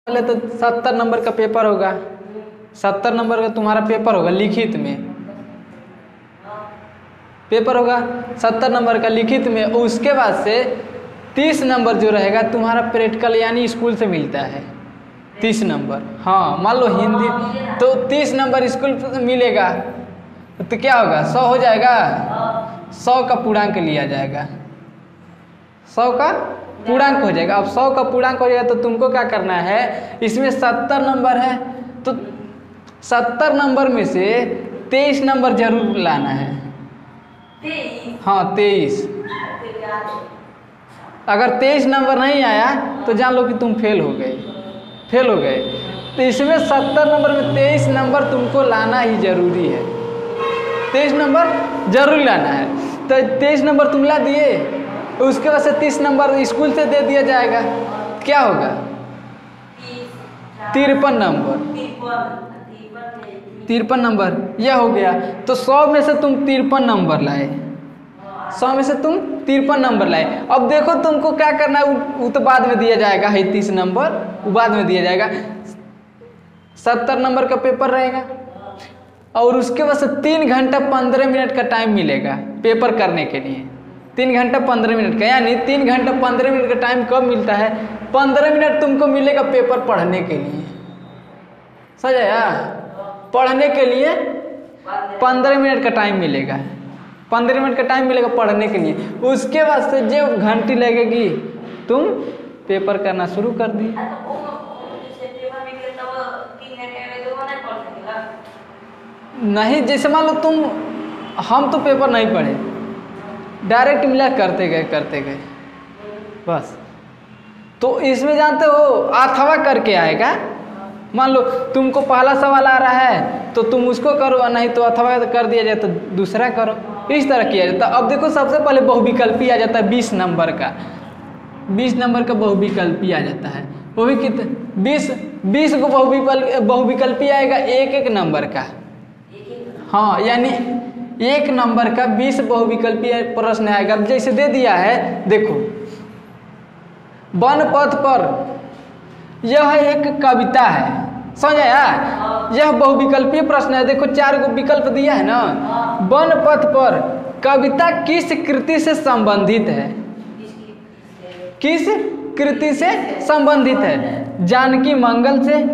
पहले तो 70 नंबर का पेपर होगा, 70 नंबर का तुम्हारा पेपर होगा लिखित में, पेपर होगा 70 नंबर का लिखित में। उसके बाद से 30 नंबर जो रहेगा तुम्हारा प्रैक्टिकल यानी स्कूल से मिलता है 30 नंबर। हाँ मान लो हिंदी तो 30 नंबर स्कूल से मिलेगा तो क्या होगा 100 हो जाएगा, 100 का पूर्णांक लिया जाएगा, 100 का पूर्णांक हो जाएगा। अब 100 का पूर्णांक हो जाएगा तो तुमको क्या करना है, इसमें 70 नंबर है तो 70 नंबर में से 23 नंबर जरूर लाना है। हाँ 23, अगर 23 नंबर नहीं आया तो जान लो कि तुम फेल हो गए, फेल हो गए। तो इसमें 70 नंबर में 23 नंबर तुमको लाना ही जरूरी है, 23 नंबर जरूर लाना है। तो 23 नंबर तुम ला दिए, उसके बाद से 30 नंबर स्कूल से दे दिया जाएगा, क्या होगा 53 नंबर, 53 नंबर यह हो गया। तो 100 में से तुम 53 नंबर लाए, 100 में से तुम 53 नंबर लाए। अब देखो तुमको क्या करना है, वो तो बाद में दिया जाएगा है 30 नंबर, वो बाद में दिया जाएगा। 70 नंबर का पेपर रहेगा और उसके बाद से 3 घंटा 15 मिनट का टाइम मिलेगा पेपर करने के लिए, 3 घंटा 15 मिनट का, यानी 3 घंटा 15 मिनट का टाइम कब मिलता है, 15 मिनट तुमको मिलेगा पेपर पढ़ने के लिए, समझ आया, पढ़ने के लिए 15 मिनट का टाइम मिलेगा, 15 मिनट का टाइम मिलेगा पढ़ने के लिए। उसके बाद से जो घंटी लगेगी तुम पेपर करना शुरू कर दी। नहीं जैसे मान लो तुम, हम तो पेपर नहीं पढ़े, डायरेक्ट मिला करते गए बस। तो इसमें जानते हो अथवा करके आएगा, मान लो तुमको पहला सवाल आ रहा है तो तुम उसको करो, नहीं तो अथवा कर दिया जाए तो दूसरा करो, इस तरह किया जाता है। अब देखो सबसे पहले बहुविकल्पी आ जाता है 20 नंबर का, 20 नंबर का बहुविकल्पी आ जाता है, वो भी कितने 20 को बहुविकल्पी आएगा एक नंबर का। हाँ यानी 1 नंबर का 20 बहुविकल्पी प्रश्न आएगा। अब जैसे दे दिया है देखो, वन पथ पर यह एक कविता है, समझ आया, यह बहुविकल्पीय प्रश्न है। देखो 4 को विकल्प दिया है ना, वन पथ पर कविता किस कृति से संबंधित है, किस कृति से संबंधित है, जानकी मंगल से,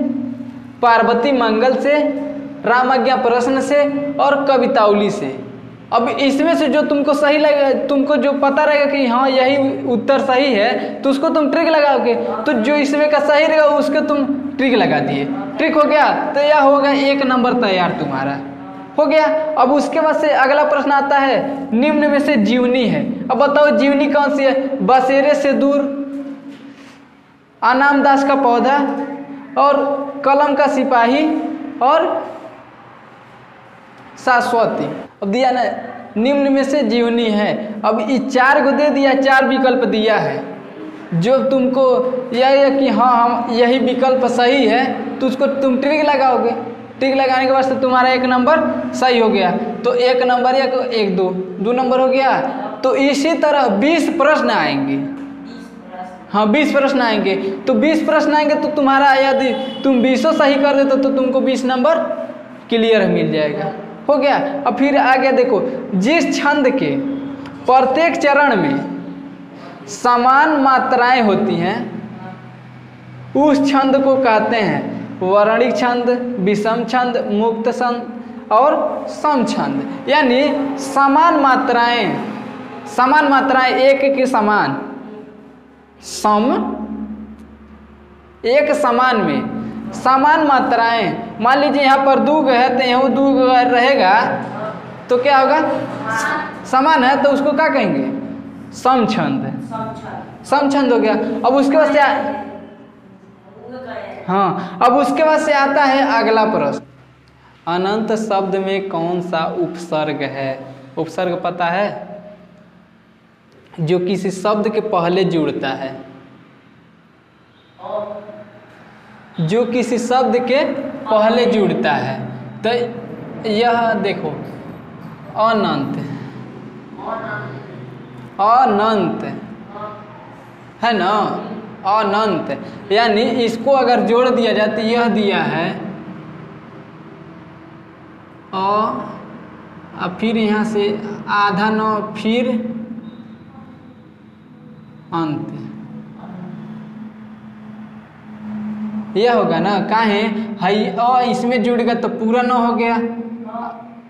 पार्वती मंगल से, रामाज्ञा प्रश्न से और कवितावली से। अब इसमें से जो तुमको सही लगेगा, तुमको जो पता रहेगा कि हाँ यही उत्तर सही है तो उसको तुम ट्रिक लगाओगे, तो जो इसमें का सही रहेगा उसको तुम ट्रिक लगा दिए, ट्रिक हो गया तो यह होगा 1 नंबर तैयार तुम्हारा हो गया। अब उसके बाद से अगला प्रश्न आता है, निम्न में से जीवनी है। अब बताओ जीवनी कौन सी है, बसेरे से दूर, अनाम दास का पौधा और कलम का सिपाही और शाश्वती। अब दिया ना निम्न में से जीवनी है, अब ये 4 को दे दिया, 4 विकल्प दिया है, जो तुमको यह है कि हाँ हम यही विकल्प सही है तो उसको तुम ट्रिक लगाओगे, ट्रिक लगाने के बाद से तुम्हारा 1 नंबर सही हो गया। तो 1 नंबर या 1 2 नंबर हो गया। तो इसी तरह 20 प्रश्न आएंगे, हाँ 20 प्रश्न आएंगे। तो 20 प्रश्न आएंगे तो तुम्हारा यदि तुम 20 सही कर देते तो तुमको 20 नंबर क्लियर मिल जाएगा, हो गया। अब फिर आगे देखो, जिस छंद के प्रत्येक चरण में समान मात्राएं होती हैं उस छंद को कहते हैं वर्णिक छंद, विषम छंद, मुक्त छंद और सम छंद। यानी समान मात्राएं एक के समान, सम एक समान में समान मात्राएं। मान लीजिए यहाँ पर 2 है तो यहाँ 2 रहेगा तो क्या होगा, समान है तो उसको क्या कहेंगे, समछंद, समछंद हो गया। अब उसके बाद से हाँ, अब उसके बाद से आता है अगला प्रश्न, अनंत शब्द में कौन सा उपसर्ग है। उपसर्ग पता है, जो किसी शब्द के पहले जुड़ता है, जो किसी शब्द के पहले जुड़ता है। तो यह देखो अनंत, अनंत है ना, अनंत। यानी इसको अगर जोड़ दिया जाए तो यह दिया है अब फिर यहाँ से आधा नौ फिर अंत, यह होगा ना। काहे हई इसमें जुड़ेगा तो पूरा न हो गया,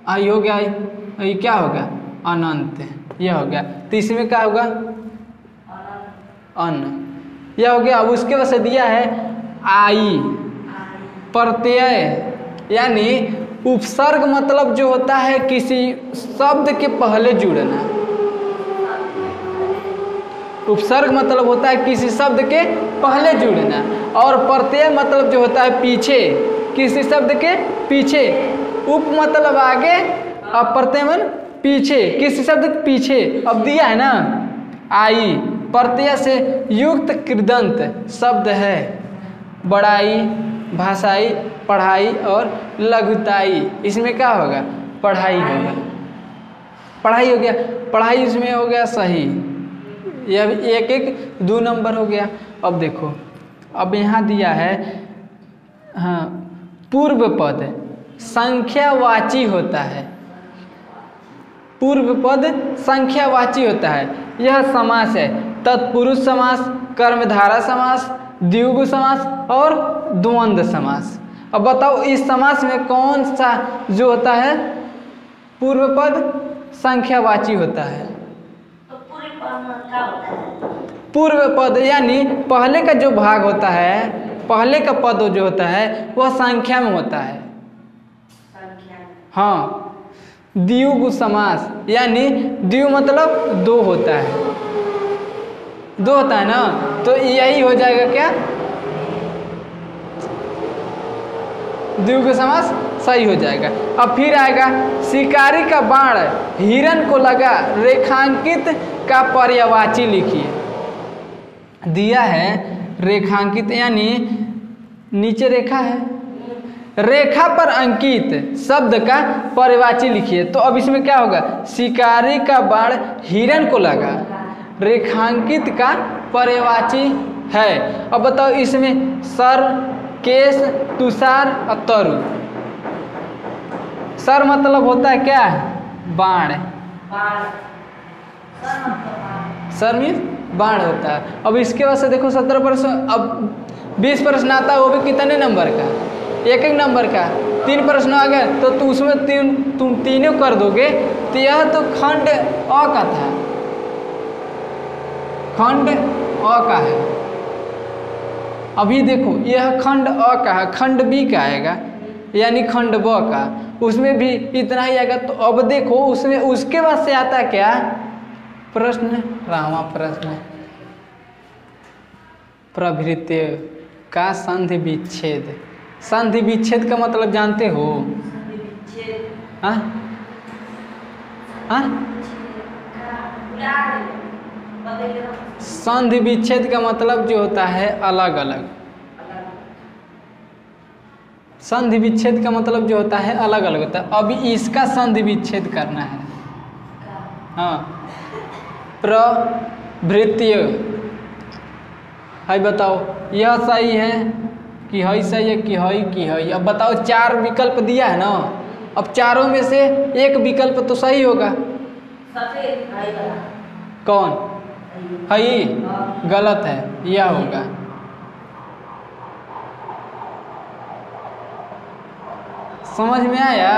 आई हो गया, ये क्या होगा अनंत, यह हो गया। तो इसमें क्या होगा अन्न, यह हो गया। अब उसके बाद से दिया है आई प्रत्यय, यानी उपसर्ग मतलब जो होता है किसी शब्द के पहले जुड़ना। उपसर्ग मतलब होता है किसी शब्द के पहले जुड़ना, और प्रत्यय मतलब जो होता है पीछे, किसी शब्द के पीछे। उप मतलब आगे और प्रत्यय मन पीछे, किसी शब्द के पीछे। अब दिया है ना आई प्रत्यय से युक्त कृदंत शब्द है, बड़ाई, भाषाई, पढ़ाई और लघुताई। इसमें क्या होगा पढ़ाई होगा, पढ़ाई हो गया, पढ़ाई इसमें हो गया सही। यह एक एक 2 नंबर हो गया। अब देखो अब यहाँ दिया है हाँ पूर्व पद संख्यावाची होता है, पूर्व पद संख्यावाची होता है। यह समास है तत्पुरुष समास, कर्मधारा समास, द्विगु समास और द्वंद्व समास। अब बताओ इस समास में कौन सा जो होता है पूर्व पद संख्यावाची होता है? पूर्व पद यानी पहले का जो भाग होता है, पहले का पद जो होता है वह संख्या में होता है। हाँ द्विगु समास यानी द्वि मतलब 2 होता है, 2 होता है ना, तो यही हो जाएगा क्या द्विगु समास सही हो जाएगा। अब फिर आएगा शिकारी का बाण हिरण को लगा, रेखांकित का पर्यायवाची लिखिए। दिया है रेखांकित यानी नीचे रेखा है, रेखा पर अंकित शब्द का पर्यायवाची लिखिए। तो अब इसमें क्या होगा शिकारी का बाण हिरण को लगा, रेखांकित का पर्यायवाची है। अब बताओ इसमें सर, केश, तुषार और तरु। सर मतलब होता है क्या बाण, सर मीन्स बाण होता है। अब इसके बाद से देखो 17 प्रश्न, अब 20 प्रश्न आता है, वो भी कितने नंबर का, एक एक नंबर का। 3 प्रश्न आ गए तो उसमें तुम तीनों कर दोगे। तो यह तो खंड अ का था, खंड अ का है। अभी देखो यह खंड अ का है, खंड बी का आएगा यानी खंड ब का, उसमें भी इतना ही आएगा। तो अब देखो उसमें उसके बाद से आता क्या प्रश्न, रामा प्रश्न प्रभृत्य का संधि विच्छेद। संधि विच्छेद का मतलब जानते हो? हाँ हाँ संधि विच्छेद का मतलब जो होता है अलग अलग, संधि विच्छेद का मतलब जो होता है अलग अलग होता है। अभी इसका संधि विच्छेद करना है। हाँ प्रभृत्य है, बताओ यह सही है कि हई सही है कि हई। अब बताओ 4 विकल्प दिया है ना, अब चारों में से एक विकल्प तो सही होगा। कौन हई गलत है, यह होगा। समझ में आया?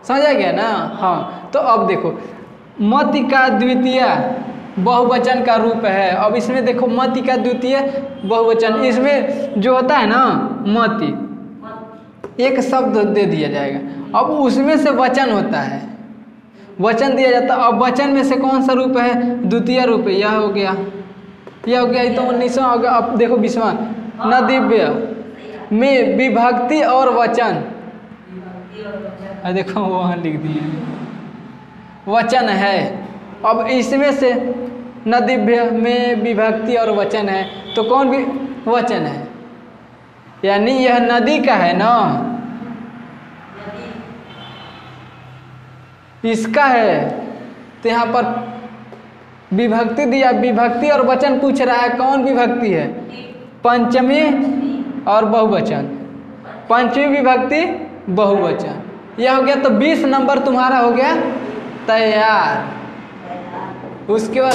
समझ आ गया ना? हाँ तो अब देखो मति का द्वितीय बहुवचन का रूप है। अब इसमें देखो मति का द्वितीय बहुवचन, इसमें जो होता है ना मति, एक शब्द दे दिया जाएगा, अब उसमें से वचन होता है, वचन दिया जाता है। अब वचन में से कौन सा रूप है? द्वितीय रूप है, यह हो गया, यह हो गया। ये तो 19वां हो गया। अब देखो 20वां न दिव्य में विभक्ति और वचन, देखो वहाँ लिख दिए वचन है। अब इसमें से न दिव्य में विभक्ति और वचन है, तो कौन भी वचन है? यानी यह नदी का है ना, इसका है, तो यहाँ पर विभक्ति दिया, विभक्ति और वचन पूछ रहा है, कौन विभक्ति है? पंचमी और बहुवचन, पंचमी विभक्ति बहुवचन। यह हो गया, तो 20 नंबर तुम्हारा हो गया तैयार। उसके बाद